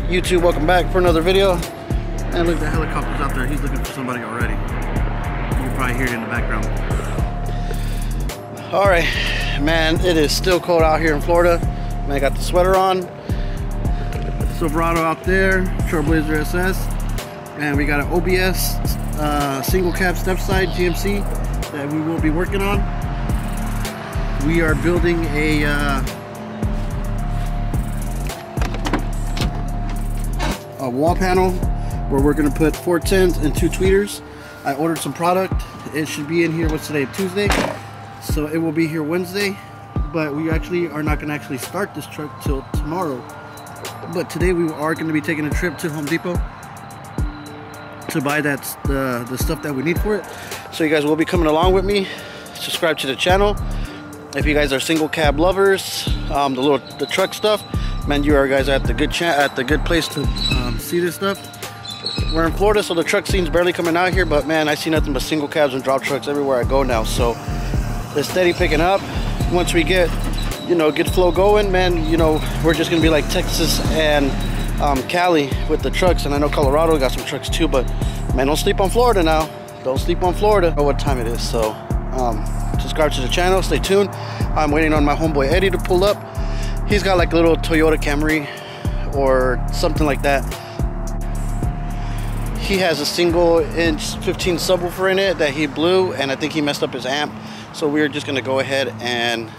YouTube, welcome back for another video. And look, the helicopter's out there. He's looking for somebody already. You can probably hear it in the background. Alright, man, it is still cold out here in Florida. Man, I got the sweater on. Silverado out there, Trailblazer SS. And we got an OBS single cab step side GMC that we will be working on. We are building a wall panel where we're going to put 4 tins and 2 tweeters. I ordered some product. It should be in here, what's today, Tuesday, so it will be here Wednesday, but we actually are not going to start this truck till tomorrow. But today we are going to be taking a trip to Home Depot to buy the stuff that we need for it. So you guys will be coming along with me. Subscribe to the channel if you guys are single cab lovers. The truck stuff, man, you are guys at the good place to see this stuff. We're in Florida, so the truck scene's barely coming out here, but man, I see nothing but single cabs and drop trucks everywhere I go now. So it's steady picking up. Once we get, get flow going, man, we're just gonna be like Texas and Cali with the trucks. And I know Colorado got some trucks too, but man, don't sleep on Florida now. Don't sleep on Florida. I know what time it is, so subscribe to the channel, stay tuned. I'm waiting on my homeboy Eddie to pull up. He's got like a little Toyota Camry or something like that. He has a single inch 15 subwoofer in it that he blew, and I think he messed up his amp. So we're just gonna go ahead and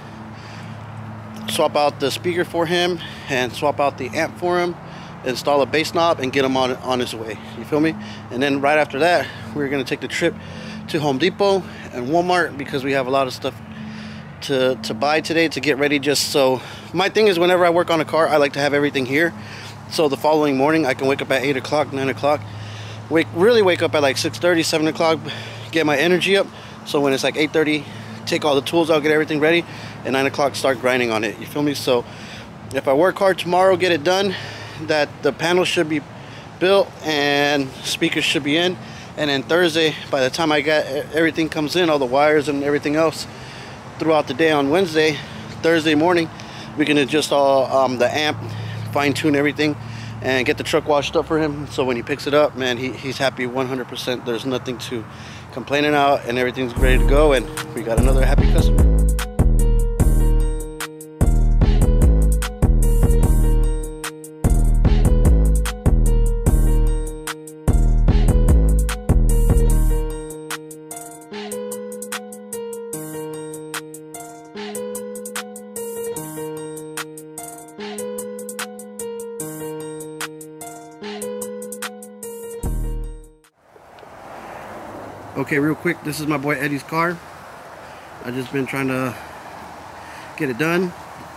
swap out the speaker for him and swap out the amp for him, install a bass knob, and get him on his way. You feel me? And then right after that, we're gonna take the trip to Home Depot and Walmart because we have a lot of stuff to buy today to get ready. Just so, my thing is, whenever I work on a car, I like to have everything here, so the following morning I can wake up at 8 o'clock, 9 o'clock, really wake up at like 6:30, 7 o'clock, get my energy up, so when it's like 8:30, take all the tools out, get everything ready, and 9 o'clock start grinding on it. You feel me? So if I work hard tomorrow, get it done, that the panel should be built and speakers should be in, and then Thursday, by the time I got everything comes in, all the wires and everything else throughout the day on Wednesday, Thursday morning, we can adjust all the amp, fine-tune everything, and get the truck washed up for him. So when he picks it up, man, he's happy 100%. There's nothing to complain about, and everything's ready to go, and we got another happy customer. Okay, real quick, this is my boy Eddie's car. I just been trying to get it done.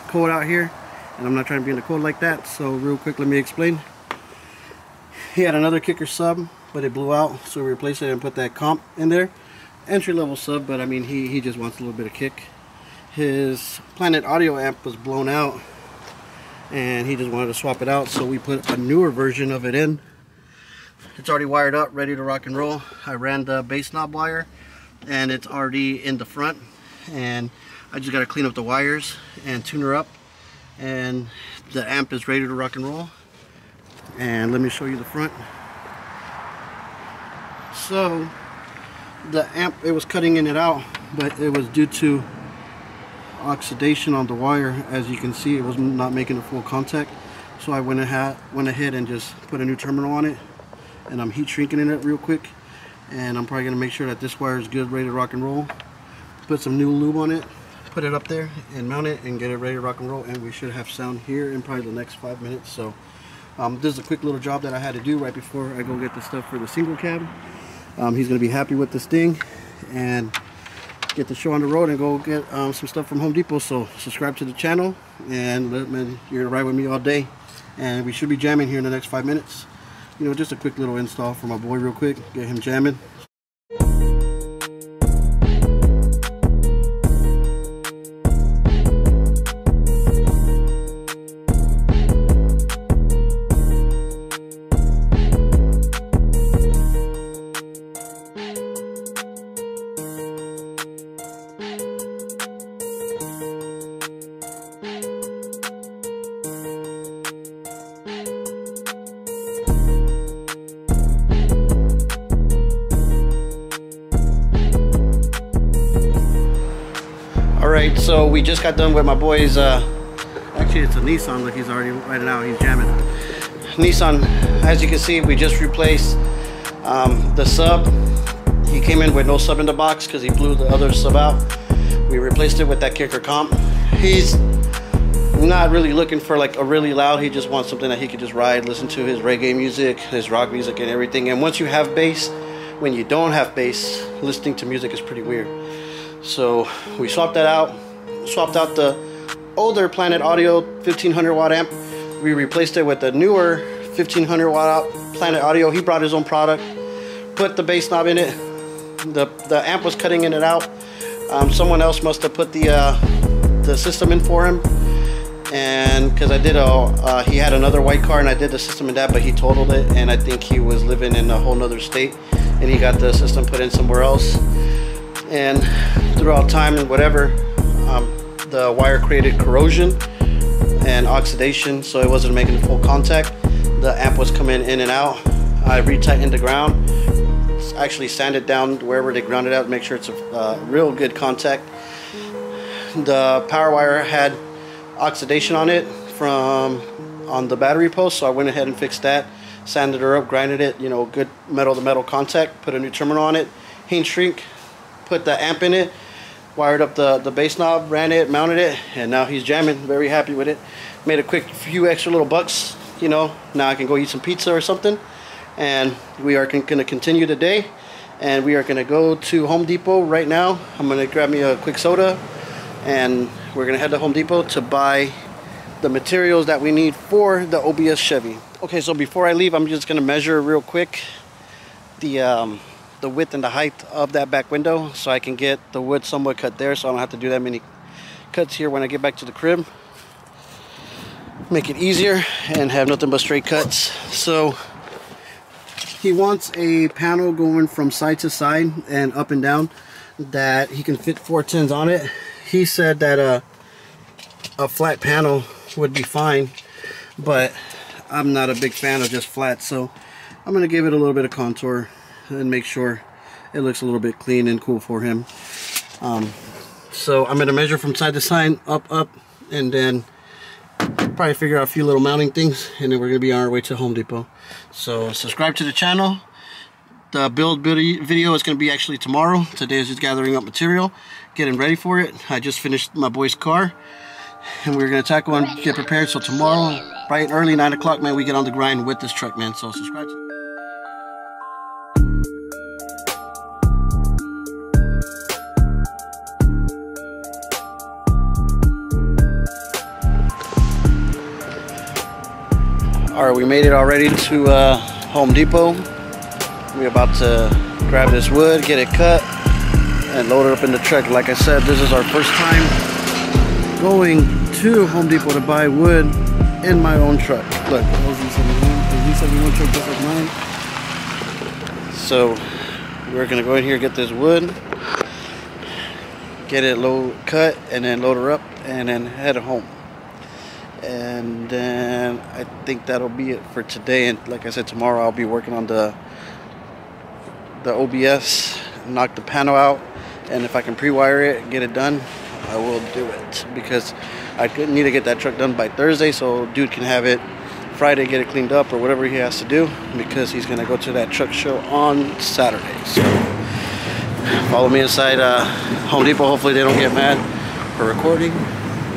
Cold out here, and I'm not trying to be in the cold like that. So real quick, let me explain. He had another kicker sub, but it blew out, so we replaced it and put that comp in there. Entry-level sub, but I mean, he just wants a little bit of kick. His Planet Audio amp was blown out, and he just wanted to swap it out, so we put a newer version of it in. It's already wired up, ready to rock and roll. I ran the bass knob wire, and it's already in the front, and I just got to clean up the wires and tune her up, and the amp is ready to rock and roll. And let me show you the front. So the amp, it was cutting in and out, but it was due to oxidation on the wire. As you can see, it was not making a full contact, so I went ahead and just put a new terminal on it, and I'm heat shrinking it real quick, and I'm probably going to make sure that this wire is good, ready to rock and roll. Put some new lube on it, put it up there and mount it and get it ready to rock and roll, and we should have sound here in probably the next 5 minutes. So this is a quick little job that I had to do right before I go get the stuff for the single cab. He's going to be happy with this thing and get the show on the road and go get some stuff from Home Depot. So subscribe to the channel, and man, you're going to ride with me all day, and we should be jamming here in the next 5 minutes. You know, just a quick little install for my boy real quick, get him jamming. Alright, so we just got done with my boy's, actually it's a Nissan, look, he's already writing out, he's jamming. Nissan, as you can see, we just replaced the sub. He came in with no sub in the box because he blew the other sub out. We replaced it with that kicker comp. He's not really looking for like a really loud, he just wants something that he could just ride, listen to his reggae music, his rock music and everything. And once you have bass, when you don't have bass, listening to music is pretty weird. So we swapped that out, swapped out the older Planet Audio 1500 watt amp. We replaced it with the newer 1500 watt Planet Audio. He brought his own product, put the bass knob in it. The amp was cutting in and out. Someone else must have put the system in for him. And because I did he had another white car and I did the system in that, but he totaled it. And I think he was living in a whole nother state and he got the system put in somewhere else. And throughout time and whatever, the wire created corrosion and oxidation, so it wasn't making full contact. The amp was coming in and out. I retightened the ground, actually sanded down wherever they grounded out, make sure it's a real good contact. The power wire had oxidation on it on the battery post, so I went ahead and fixed that, sanded her up, grinded it, you know, good metal to metal contact, put a new terminal on it, heat shrink, put the amp in it, wired up the bass knob, ran it, mounted it, and now he's jamming. Very happy with it. Made a quick few extra little bucks, you know. Now I can go eat some pizza or something. And we are going to continue the day, and we are going to go to Home Depot right now. I'm going to grab me a quick soda, and we're going to head to Home Depot to buy the materials that we need for the OBS Chevy. Okay, so before I leave, I'm just going to measure real quick the width and the height of that back window so I can get the wood somewhat cut there, so I don't have to do that many cuts here when I get back to the crib. Make it easier and have nothing but straight cuts. So he wants a panel going from side to side and up and down that he can fit 410s on it. He said that a flat panel would be fine, but I'm not a big fan of just flat, so I'm gonna give it a little bit of contour and make sure it looks a little bit clean and cool for him. So I'm going to measure from side to side, up, and then probably figure out a few little mounting things, and then we're going to be on our way to Home Depot. So subscribe to the channel. The build video is going to be actually tomorrow. Today is just gathering up material, getting ready for it. I just finished my boy's car, and we're going to tackle and get prepared. So tomorrow, bright and early, 9 o'clock, man, we get on the grind with this truck, man. So subscribe to Alright, we made it already to Home Depot. We're about to grab this wood, get it cut, and load it up in the truck. Like I said, this is our first time going to Home Depot to buy wood in my own truck. Look, the Z71 truck just like mine. So we're gonna go in here, get this wood, get it cut, and then load her up, and then head home. And then I think that'll be it for today. And like I said, tomorrow I'll be working on the OBS, knock the panel out, and if I can pre-wire it, get it done, I will do it, because I need to get that truck done by Thursday so dude can have it Friday, get it cleaned up or whatever he has to do, because he's gonna go to that truck show on Saturday. So follow me inside Home Depot. Hopefully they don't get mad for recording.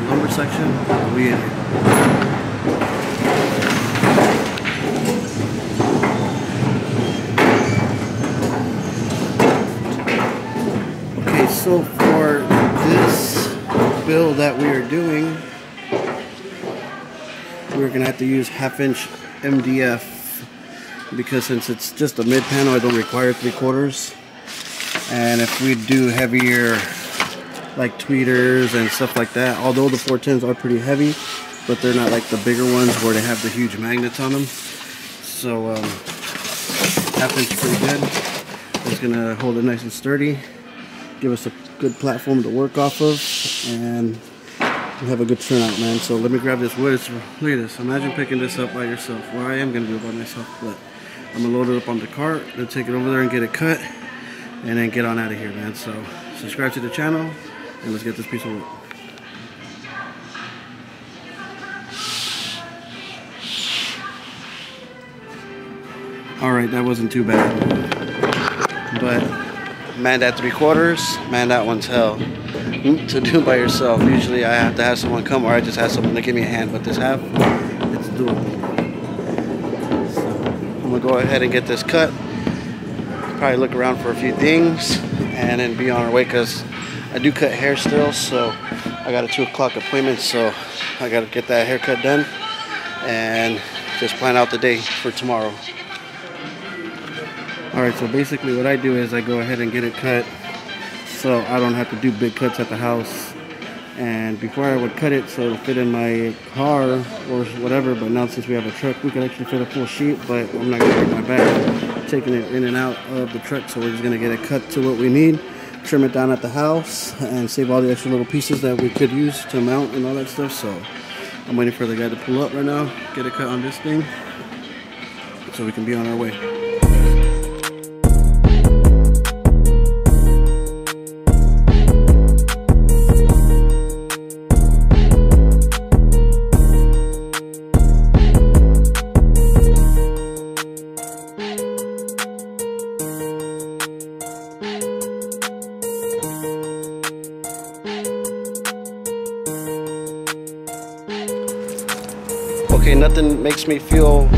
Lumber section, we in here. Okay, so for this build that we are doing, we're gonna have to use 1/2 inch MDF because since it's just a mid panel, I don't require 3/4. And if we do heavier like tweeters and stuff like that, although the 410s are pretty heavy, but they're not like the bigger ones where they have the huge magnets on them. So half inch pretty good. It's gonna hold it nice and sturdy, give us a good platform to work off of, and we have a good turnout, man. So let me grab this wood. Look at this. Imagine picking this up by yourself. Well, I am gonna do it by myself, but I'm gonna load it up on the cart, then take it over there and get it cut, and then get on out of here, man. So subscribe to the channel, and let's get this piece of wood. Alright, that wasn't too bad. But, man, that 3/4, man, that one's hell. To do by yourself. Usually I have to have someone come, or I just have someone to give me a hand. But this half, it's doable. So, I'm going to go ahead and get this cut. Probably look around for a few things, and then be on our way, because I do cut hair still, so I got a 2 o'clock appointment, so I got to get that haircut done and just plan out the day for tomorrow. Alright, so basically what I do is I go ahead and get it cut so I don't have to do big cuts at the house. And before I would cut it so it'll fit in my car or whatever, but now since we have a truck, we can actually fit a full sheet, but I'm not going to break my back taking it in and out of the truck, so we're just going to get it cut to what we need, trim it down at the house, and save all the extra little pieces that we could use to mount and all that stuff. So I'm waiting for the guy to pull up right now, get a cut on this thing, so we can be on our way. Okay, nothing makes me feel,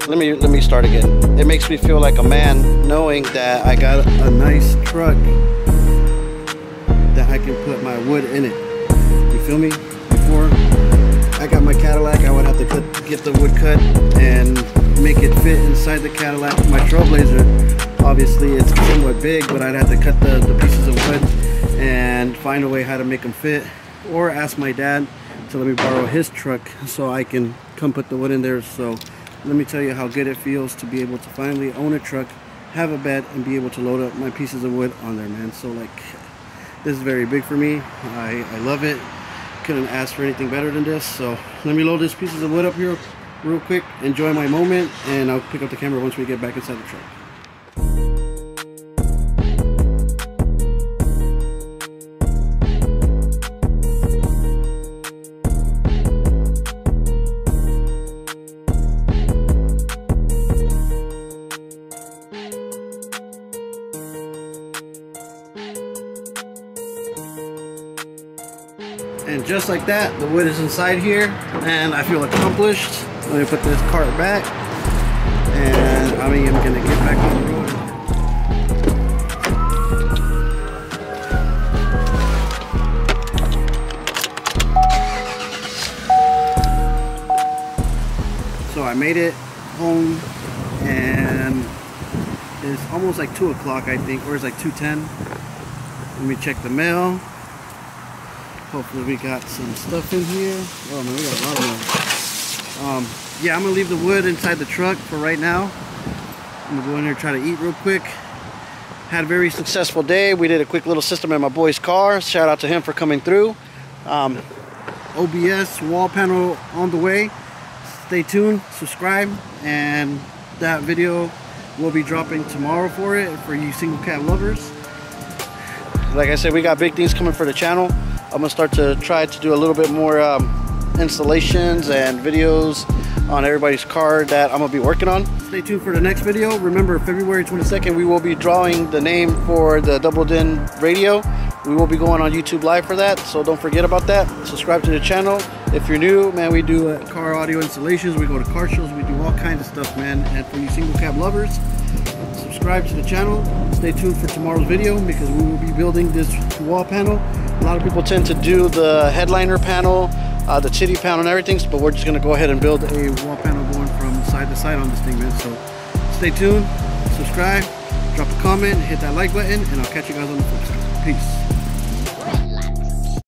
let me start again. It makes me feel like a man knowing that I got a nice truck that I can put my wood in it. You feel me? Before I got my Cadillac, I would have to get the wood cut and make it fit inside the Cadillac. My Trailblazer, obviously it's somewhat big, but I'd have to cut the pieces of wood and find a way how to make them fit, or ask my dad to let me borrow his truck so I can come put the wood in there. So let me tell you how good it feels to be able to finally own a truck, have a bed, and be able to load up my pieces of wood on there, man. So like, this is very big for me. I love it. Couldn't ask for anything better than this. So let me load these pieces of wood up here real quick, enjoy my moment, and I'll pick up the camera once we get back inside the truck. And just like that, the wood is inside here, and I feel accomplished. Let me put this cart back, and I am gonna get back on the road. So I made it home, and it's almost like 2 o'clock, I think, or it's like 2:10. Let me check the mail. Hopefully we got some stuff in here. Oh man, we got a lot of mail. Yeah, I'm gonna leave the wood inside the truck for right now. I'm gonna go in there and try to eat real quick. Had a very successful day. We did a quick little system in my boy's car. Shout out to him for coming through. OBS wall panel on the way. Stay tuned, subscribe, and that video will be dropping tomorrow for you single cab lovers. Like I said, we got big things coming for the channel. I'm gonna start to try to do a little bit more installations and videos on everybody's car that I'm gonna be working on. Stay tuned for the next video. Remember, February 22nd, we will be drawing the name for the Double Din radio. We will be going on YouTube Live for that, so don't forget about that. Subscribe to the channel. If you're new, man, we do car audio installations. We go to car shows. We do all kinds of stuff, man. And for you single cab lovers, subscribe to the channel. Stay tuned for tomorrow's video, because we will be building this wall panel. A lot of people tend to do the headliner panel the chitty panel and everything, but we're just gonna go ahead and build a wall panel going from side to side on this thing, man. So stay tuned, subscribe, drop a comment, hit that like button, and I'll catch you guys on the flip side. Peace.